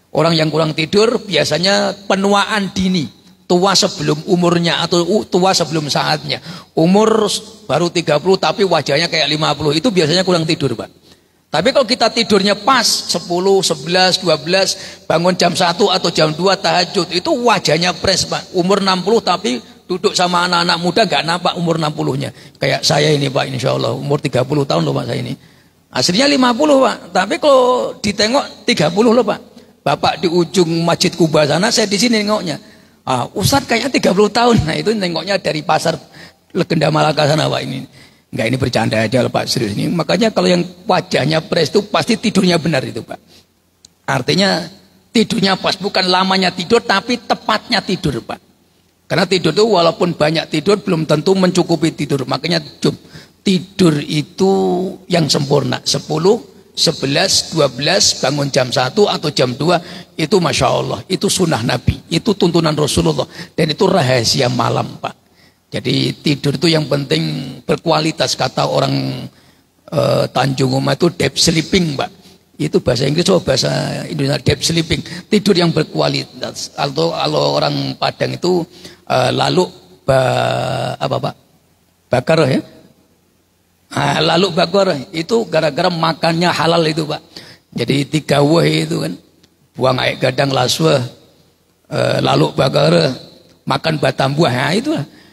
Orang yang kurang tidur biasanya penuaan dini, tua sebelum umurnya atau tua sebelum saatnya. Umur baru 30 tapi wajahnya kayak 50, itu biasanya kurang tidur, Pak. Tapi kalau kita tidurnya pas 10, 11, 12, bangun jam 1 atau jam 2 tahajud, itu wajahnya fresh, Pak. Umur 60 tapi duduk sama anak-anak muda gak nampak umur 60-nya. Kayak saya ini, Pak, insya Allah umur 30 tahun loh, Pak, saya ini. Aslinya 50, Pak. Tapi kalau ditengok 30 loh, Pak. Bapak di ujung Masjid Kuba sana, saya di sini nengoknya. Ustadz kayaknya 30 tahun. Nah itu nengoknya dari pasar Legenda Malaka sana, Pak, ini. Enggak, ini bercanda aja loh, Pak, serius ini. Makanya kalau yang wajahnya fresh itu pasti tidurnya benar itu, Pak. Artinya tidurnya pas, bukan lamanya tidur tapi tepatnya tidur, Pak. Karena tidur itu walaupun banyak tidur belum tentu mencukupi tidur. Makanya tidur itu yang sempurna 10, 11, 12 bangun jam 1 atau jam 2 itu Masya Allah, itu sunnah Nabi, itu tuntunan Rasulullah, dan itu rahasia malam, Pak. Jadi tidur itu yang penting berkualitas. Kata orang Tanjung Uma itu deep sleeping, Pak. Itu bahasa Inggris atau bahasa Indonesia, deep sleeping, tidur yang berkualitas. Atau kalau orang Padang itu lalu apa, Pak? Bakar ya. Lalu bakar itu gara-gara makannya halal itu, Pak. Jadi 3 wah itu kan, buang air gadang laswa, lalu bakar, makan batang buah. Nah,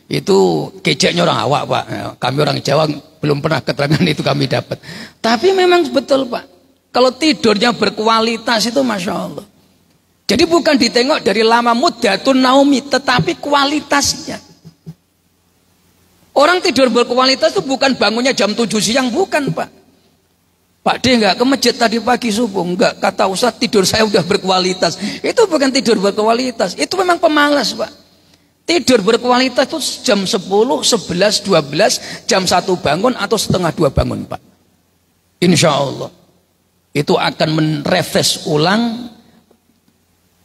itu keceknya orang awak, Pak. Kami orang Jawa belum pernah keterangan itu kami dapat. Tapi memang betul, Pak. Kalau tidurnya berkualitas itu Masya Allah. Jadi bukan ditengok dari lama muddatun naumi, tetapi kualitasnya. Orang tidur berkualitas itu bukan bangunnya jam 7 siang, bukan, Pak. Pak D enggak ke masjid tadi pagi subuh, enggak. Kata Ustaz tidur saya udah berkualitas. Itu bukan tidur berkualitas, itu memang pemalas, Pak. Tidur berkualitas itu jam 10, 11, 12, jam 1 bangun atau setengah 2 bangun, Pak. Insya Allah. Itu akan merefresh ulang,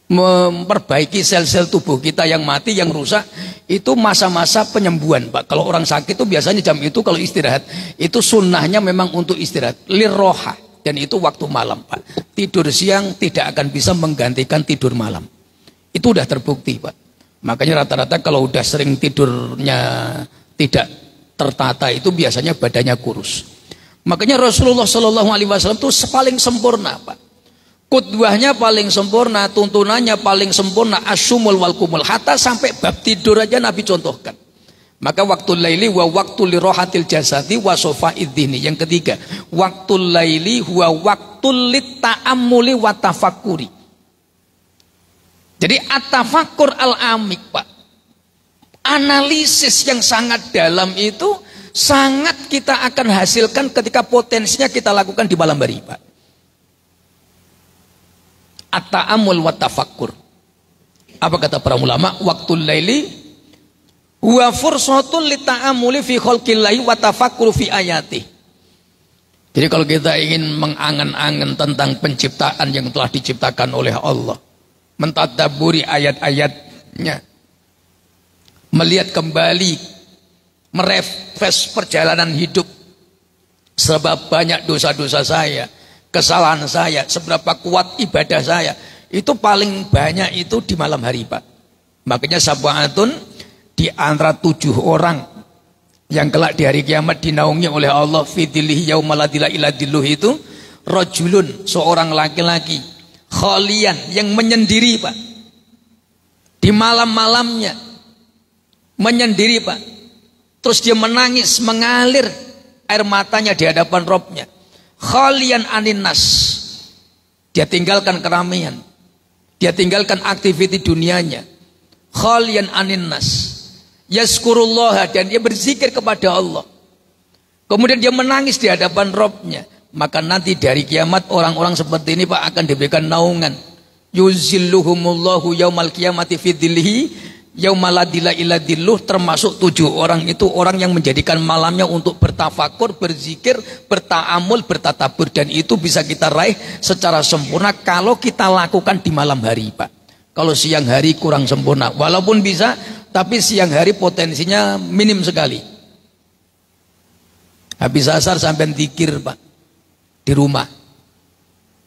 memperbaiki sel-sel tubuh kita yang mati, yang rusak. Itu masa-masa penyembuhan, Pak. Kalau orang sakit itu biasanya jam itu kalau istirahat. Itu sunnahnya memang untuk istirahat. Lirroha. Dan itu waktu malam, Pak. Tidur siang tidak akan bisa menggantikan tidur malam. Itu udah terbukti, Pak. Makanya rata-rata kalau udah sering tidurnya tidak tertata itu biasanya badannya kurus. Makanya Rasulullah SAW itu paling sempurna, Pak. Qudwahnya paling sempurna, tuntunannya paling sempurna, asyumul wal kumul. Hatta sampai bab tidur aja Nabi contohkan. Maka waktu laili wa waktu lirohatil jasadi wa sofaiddini. Yang ketiga, waktu laili wa waktu litta'amuli wa tafakkuri. Jadi at-tafakkur al-amik, Pak. Analisis yang sangat dalam itu sangat kita akan hasilkan ketika potensinya kita lakukan di malam hari, Pak. At-ta'amul wa tafakkur. Apa kata para ulama? Waktul laili huwa fursatun lita'amuli fi khalqillahi wa tafakkur fi ayati. Jadi kalau kita ingin mengangan-angan tentang penciptaan yang telah diciptakan oleh Allah, mentadaburi ayat-ayatnya, melihat kembali, merefresh perjalanan hidup, seberapa banyak dosa-dosa saya, kesalahan saya, seberapa kuat ibadah saya, itu paling banyak itu di malam hari, Pak. Makanya sab'atun di antara 7 orang yang kelak di hari kiamat dinaungi oleh Allah fi dhillihi yauma la dhilla illa dhilluh itu rajulun, seorang laki-laki khalian yang menyendiri, Pak. Di malam-malamnya menyendiri, Pak. Terus dia menangis, mengalir air matanya di hadapan Robnya. Khalian anin nas. Dia tinggalkan keramaian. Dia tinggalkan aktiviti dunianya. Khalian anin nas. Yazkurullah, dan dia berzikir kepada Allah. Kemudian dia menangis di hadapan Robnya. Maka nanti dari kiamat orang-orang seperti ini, Pak, akan diberikan naungan. Yuzilluhumullahu yaumal qiyamati fi dhillihi yauma la dhilla illa dhilluh, termasuk 7 orang itu orang yang menjadikan malamnya untuk bertafakur, berzikir, bertaamul, bertatabur, dan itu bisa kita raih secara sempurna kalau kita lakukan di malam hari, Pak. Kalau siang hari kurang sempurna, walaupun bisa, tapi siang hari potensinya minim sekali. Habis asar sampai zikir, Pak, di rumah,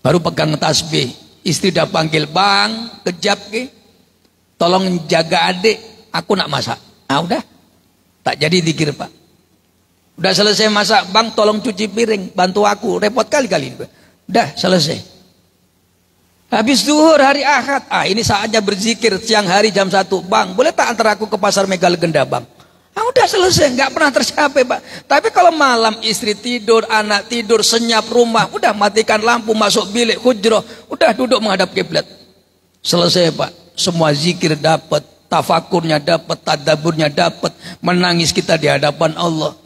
baru pegang tasbih, istri udah panggil, bang, kejap ke, tolong jaga adik, aku nak masak. Ah udah, tak jadi zikir, Pak. Udah selesai masak, bang, tolong cuci piring, bantu aku, repot kali-kali. Udah selesai. Habis zuhur hari Ahad, ini saatnya berzikir, siang hari jam 1, bang, boleh tak antar aku ke pasar Mega Legenda, bang? Ah udah selesai, nggak pernah tercapai, Pak. Tapi kalau malam istri tidur, anak tidur, senyap rumah, udah matikan lampu, masuk bilik hujroh, udah duduk menghadap kiblat. Selesai, Pak. Semua zikir dapat, tafakurnya dapat, tadaburnya dapat, menangis kita di hadapan Allah.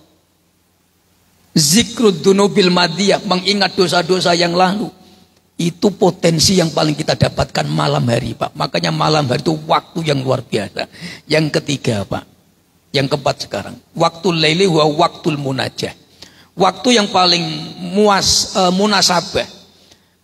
Zikrud dunubil madiyah, mengingat dosa-dosa yang lalu. Itu potensi yang paling kita dapatkan malam hari, Pak. Makanya malam hari itu waktu yang luar biasa. Yang ketiga, Pak, yang keempat sekarang, waktul laili wa waktul munajah. Waktu yang paling munasabah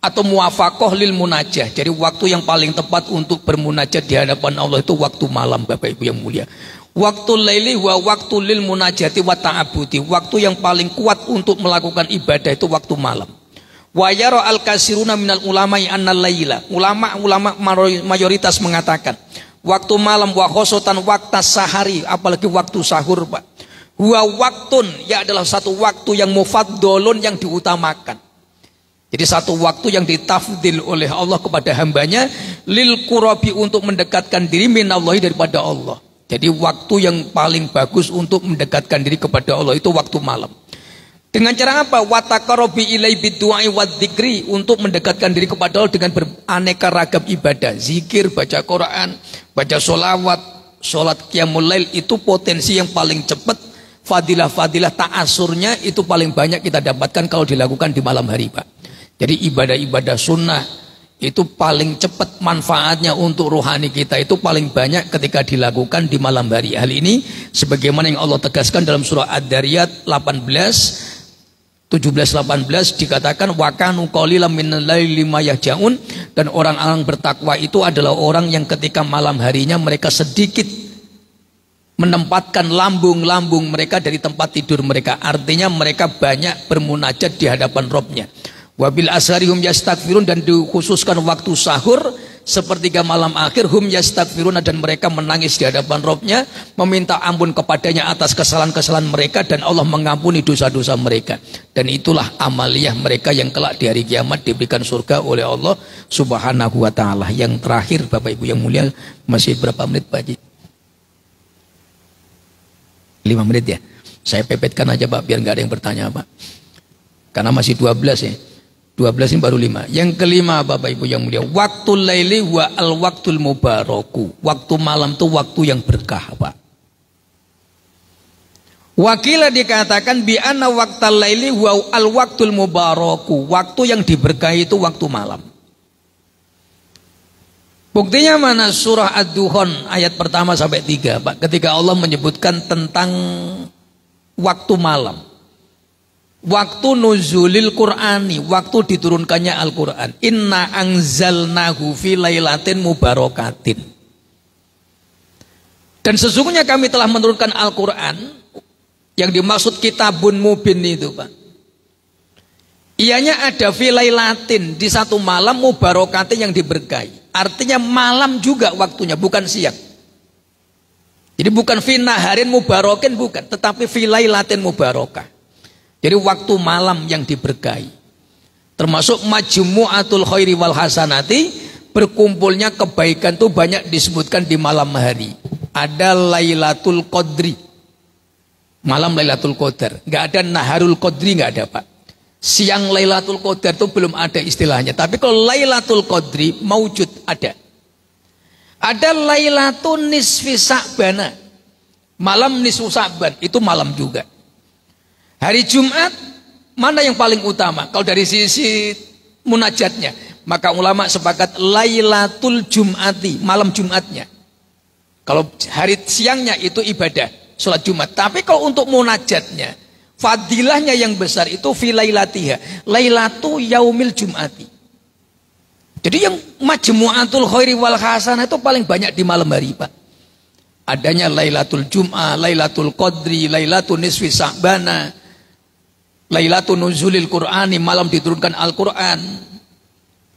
atau muwafaqah lil munajah. Jadi waktu yang paling tepat untuk bermunajat di hadapan Allah itu waktu malam, Bapak Ibu yang mulia. Waktul laili wa waktul lil munajati wa ta'abudi. Waktu yang paling kuat untuk melakukan ibadah itu waktu malam. Wa yara al-kasiruna minal ulama'i annal laila. Ulama mayoritas mengatakan waktu malam wa khosotan waktu sahari, apalagi waktu sahur, Pak. Wa waktun, ya adalah satu waktu yang mufaddalun, yang diutamakan. Jadi satu waktu yang ditafdil oleh Allah kepada hambanya lil qurabi, untuk mendekatkan diri minallahi, daripada Allah. Jadi waktu yang paling bagus untuk mendekatkan diri kepada Allah itu waktu malam. Dengan cara apa? Wataqarrabi ilai bidu'ai wadzikri, untuk mendekatkan diri kepada Allah dengan beraneka ragam ibadah, zikir, baca Quran, baca sholawat, sholat qiyamul lail. Itu potensi yang paling cepat, fadilah-fadilah ta'asurnya itu paling banyak kita dapatkan kalau dilakukan di malam hari, Pak. Jadi ibadah-ibadah sunnah itu paling cepat manfaatnya untuk rohani kita, itu paling banyak ketika dilakukan di malam hari. Hal ini sebagaimana yang Allah tegaskan dalam surah Ad-Dariyat 17-18 dikatakan wa kanu qalilan minal laili ma yahjaun, dan orang-orang bertakwa itu adalah orang yang ketika malam harinya mereka sedikit menempatkan lambung-lambung mereka dari tempat tidur mereka. Artinya mereka banyak bermunajat di hadapan Robnya. Wabil asharihum yastaghfirun, dan dikhususkan waktu sahur sepertiga malam akhir, hum yastaghfirun, dan mereka menangis di hadapan Robnya, meminta ampun kepadanya atas kesalahan-kesalahan mereka, dan Allah mengampuni dosa-dosa mereka. Dan itulah amaliyah mereka yang kelak di hari kiamat diberikan surga oleh Allah Subhanahu wa ta'ala. Yang terakhir, Bapak Ibu yang mulia, masih berapa menit, Pak Haji? 5 menit ya. Saya pepetkan aja, Pak, biar nggak ada yang bertanya, Pak. Karena masih 12 ya. 12 ini baru 5. Yang kelima, Bapak Ibu yang mulia, waktul laili wa al waktul mubaraku. Waktu malam itu waktu yang berkah, Pak. Wakilah dikatakan bi anna waqtal laili wa al waktul mubaraku. Waktu yang diberkahi itu waktu malam. Buktinya mana? Surah Ad-Dukhan ayat pertama sampai 3, Pak. Ketika Allah menyebutkan tentang waktu malam. Waktu nuzulil Qur'ani, waktu diturunkannya Al-Quran. Inna anzalnahu fi lailatin mubarakatin. Dan sesungguhnya kami telah menurunkan Al-Quran, yang dimaksud kitabun mubin itu, Pak. Ianya ada filailatin, di satu malam mubarokatin yang diberkahi. Artinya malam juga waktunya, bukan siang. Jadi bukan finaharin mubarokin, bukan, tetapi filailatin mubarokah. Jadi waktu malam yang diberkahi. Termasuk majmu'atul khairi wal hasanati, berkumpulnya kebaikan itu banyak disebutkan di malam hari. Ada Lailatul Qadri, malam Lailatul Qadar. Nggak ada Naharul Qadri, nggak ada Pak. Siang Lailatul Qadar itu belum ada istilahnya. Tapi kalau Lailatul Qadri maujud ada. Ada Lailatul Nisfi Sa'bana, malam nisfu Sa'ban, itu malam juga. Hari Jumat mana yang paling utama? Kalau dari sisi munajatnya, maka ulama sepakat Lailatul Jum'ati, malam Jumatnya. Kalau hari siangnya itu ibadah, sholat Jumat. Tapi kalau untuk munajatnya, fadilahnya yang besar itu fi lailatiha, Lailatu Yaumil Jum'ati. Jadi yang majmu'atul khairi wal hasanah itu paling banyak di malam hari Pak. Adanya Lailatul Jum'ah, Lailatul Qadri, Lailatul Nisfi Sa'bana, Lailatul Nuzulil Qur'ani, malam diturunkan Al-Quran.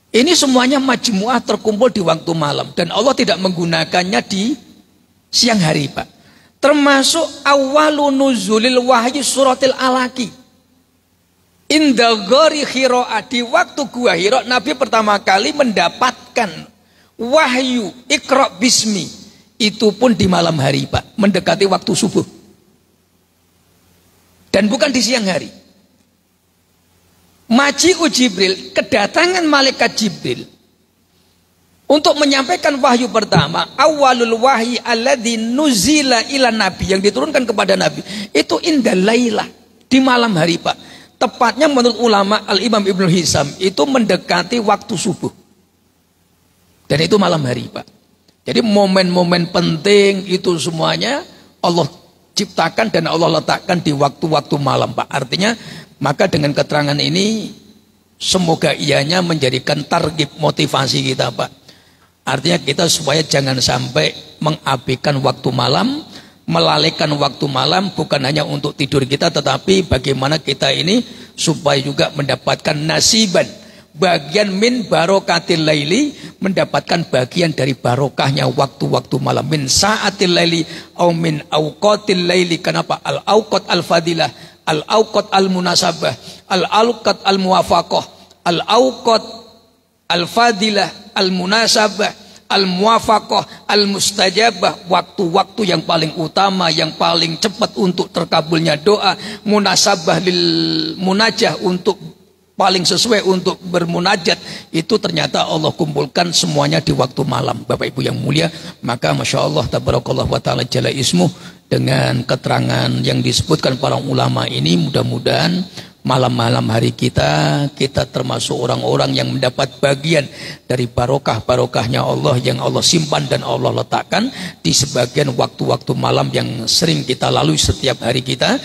Ini semuanya majmu'ah terkumpul di waktu malam. Dan Allah tidak menggunakannya di siang hari Pak. Termasuk awalu nuzulil wahyi suratil alaqi. Inda ghari Hira, di waktu gua Hira, Nabi pertama kali mendapatkan wahyu Iqra bismi. Itu pun di malam hari Pak, mendekati waktu subuh. Dan bukan di siang hari. Maji'u Jibril, kedatangan malaikat Jibril untuk menyampaikan wahyu pertama, awalul wahyi alladzi nuzila ila nabi, yang diturunkan kepada Nabi, itu inda lailah, di malam hari Pak. Tepatnya menurut ulama Al-Imam Ibnu Hisam itu mendekati waktu subuh. Dan itu malam hari Pak. Jadi momen-momen penting itu semuanya Allah ciptakan dan Allah letakkan di waktu-waktu malam Pak. Artinya maka dengan keterangan ini semoga ianya menjadikan target motivasi kita Pak. Artinya kita supaya jangan sampai mengabaikan waktu malam, melalaikan waktu malam, bukan hanya untuk tidur kita, tetapi bagaimana kita ini supaya juga mendapatkan nasiban, bagian min barokatil laili, mendapatkan bagian dari barokahnya waktu-waktu malam, min saatil laili au min auqatil laili. Kenapa? Al auqat al fadilah, al auqat al munasabah, al auqat al muwafaqah, al auqat al fadilah, al munasabah, al-muwafaqah, al-mustajabah, waktu-waktu yang paling utama, yang paling cepat untuk terkabulnya doa, munasabah lil munajah, untuk paling sesuai untuk bermunajat, itu ternyata Allah kumpulkan semuanya di waktu malam. Bapak Ibu yang mulia, maka Masya Allah tabarakallah wa ta'ala jalla ismuh, dengan keterangan yang disebutkan para ulama ini, mudah-mudahan malam-malam hari kita termasuk orang-orang yang mendapat bagian dari barokahnya Allah yang Allah simpan dan Allah letakkan di sebagian waktu-waktu malam yang sering kita lalui setiap hari kita.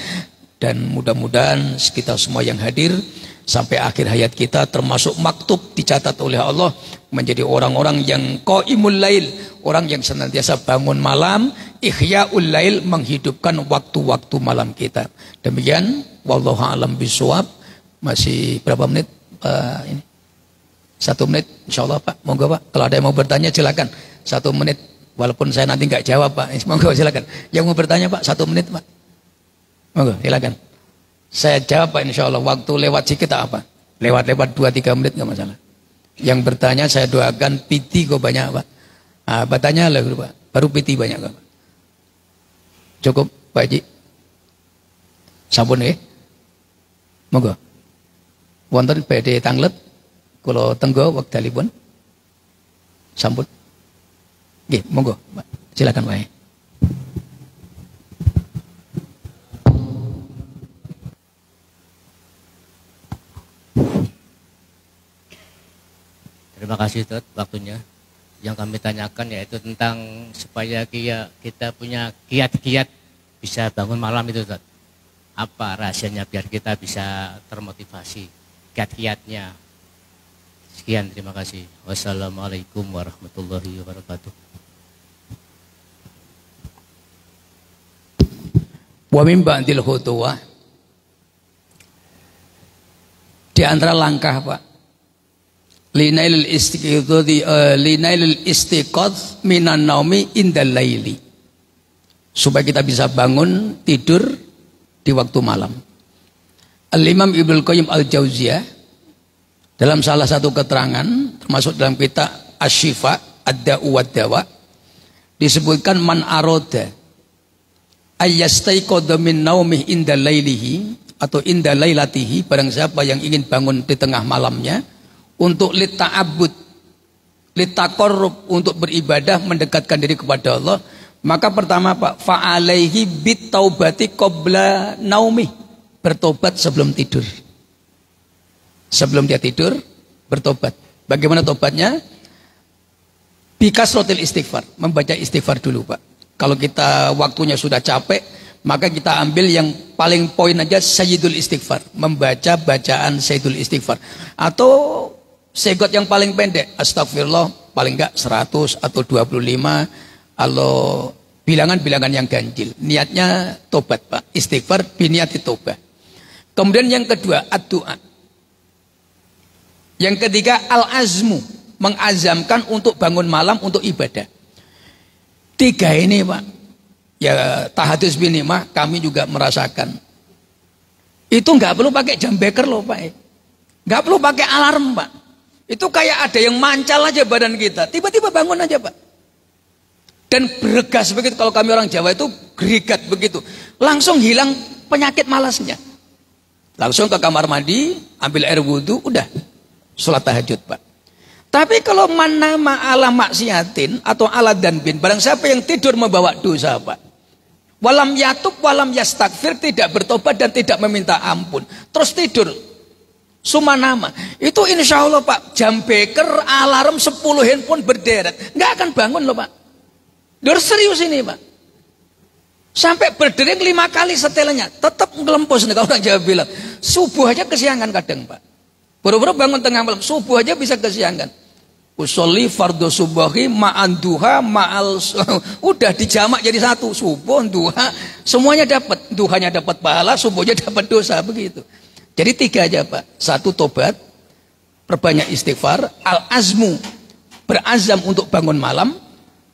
Dan mudah-mudahan kita semua yang hadir sampai akhir hayat kita termasuk maktub, dicatat oleh Allah menjadi orang-orang yang qaimul lail, orang yang senantiasa bangun malam, ihya'ul lail, menghidupkan waktu-waktu malam kita. Demikian, wallahu a'lam bishawab. Masih berapa menit ini? 1 menit insyaallah Pak. Monggo Pak, kalau ada yang mau bertanya silakan. 1 menit, walaupun saya nanti nggak jawab Pak. Monggo silakan. Yang mau bertanya Pak, 1 menit Pak. Monggo silakan. Saya jawab Pak insyaallah. Waktu lewat sedikit apa? Lewat-lewat 2-3 menit nggak masalah. Yang bertanya saya doakan piti kok banyak Pak. Bertanya lah Pak. Baru piti banyak Pak. Cukup Pak Haji. Sampun ya. Monggo. Wonten PD Tanglet kula tenggo wekdalipun. Sampun. Nggih, monggo Pak. Silakan Pak. Terima kasih Ustaz waktunya. Yang kami tanyakan yaitu tentang supaya kita punya kiat-kiat bisa bangun malam itu Ustaz. Apa rahasianya biar kita bisa termotivasi kiat-kiatnya. Sekian, terima kasih. Wassalamualaikum warahmatullahi wabarakatuh. Wa min ba'dil khutuwah, di antara langkah Pak, linailil istiqadh minan naumi indal laili, supaya kita bisa bangun tidur di waktu malam. Al-Imam Ibnu Qayyim Al-Jauziyah dalam salah satu keterangan termasuk dalam kitab Asy-Syifa Ad-Da'u wad-Dawa disebutkan man aroda ayyastaiqadha min naumih inda lailihi atau inda lailatihi, barang siapa yang ingin bangun di tengah malamnya untuk lita'abbud litaqarrub, untuk beribadah mendekatkan diri kepada Allah, maka pertama Pak, fa'alaihi bit taubati qabla naumih, bertobat sebelum tidur. Sebelum dia tidur bertobat. Bagaimana tobatnya? Bikasrotil istighfar, membaca istighfar dulu Pak. Kalau kita waktunya sudah capek, maka kita ambil yang paling poin aja, sayyidul istighfar, membaca bacaan sayyidul istighfar, atau segot yang paling pendek, astagfirullah paling enggak 100 atau 25, kalau bilangan-bilangan yang ganjil. Niatnya tobat Pak, istighfar biniati tobat. Kemudian yang kedua ad-du'a. Yang ketiga al-azmu, mengazamkan untuk bangun malam untuk ibadah. Tiga ini Pak, ya tahadus binimah kami juga merasakan. Itu nggak perlu pakai jam beker loh Pak, nggak perlu pakai alarm Pak. Itu kayak ada yang mancal aja badan kita, tiba-tiba bangun aja Pak. Dan bergegas begitu, kalau kami orang Jawa itu gerigat begitu, langsung hilang penyakit malasnya. Langsung ke kamar mandi, ambil air wudhu, udah sholat tahajud Pak. Tapi kalau mana ma'ala maksiatin atau ala danbin, barang siapa yang tidur membawa dosa Pak, walam yatub walam yastakfir, tidak bertobat dan tidak meminta ampun, terus tidur sumanama, itu insya Allah Pak, jam beker, alarm 10 handphone berderet, nggak akan bangun loh Pak. Dur serius ini Pak. Sampai berdering 5 kali setelannya tetap ngelempus nih, kalau orang Jawa bilang. Subuh aja kesiangan kadang Pak. Baru-baru bangun tengah malam, subuh aja bisa kesiangan. Usolli fardhu subuhi ma'an duha ma'al, udah dijamak jadi satu, subuh, duha, semuanya dapat. Duhanya dapat pahala, subuhnya dapat dosa, begitu. Jadi 3 aja Pak. 1 tobat, perbanyak istighfar, al-azmu, berazam untuk bangun malam,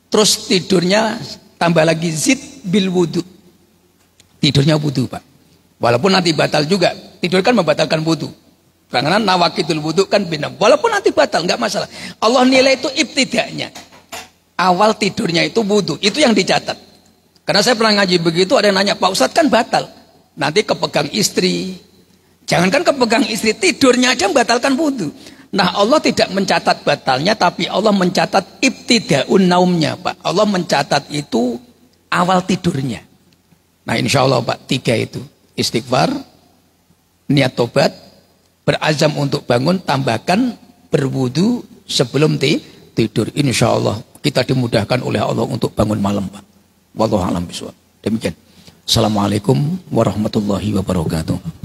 terus tidurnya tambah lagi zid bil wudu. Tidurnya wudu Pak. Walaupun nanti batal juga, tidur kan membatalkan wudu. Karena nawakidul wudu kan bina. Walaupun nanti batal, nggak masalah. Allah nilai itu ibtidaknya. Awal tidurnya itu wudu, itu yang dicatat. Karena saya pernah ngaji begitu, ada yang nanya, Pak Ustadz kan batal. Nanti kepegang istri. Jangankan kepegang istri, tidurnya aja membatalkan wudu. Nah Allah tidak mencatat batalnya, tapi Allah mencatat ibtidaun naumnya Pak. Allah mencatat itu awal tidurnya. Nah insya Allah Pak, 3 itu. Istighfar, niat tobat, berazam untuk bangun, tambahkan berwudu sebelum tidur. Insya Allah kita dimudahkan oleh Allah untuk bangun malam Pak. Wallahu a'lam bishawab. Demikian. Assalamualaikum warahmatullahi wabarakatuh.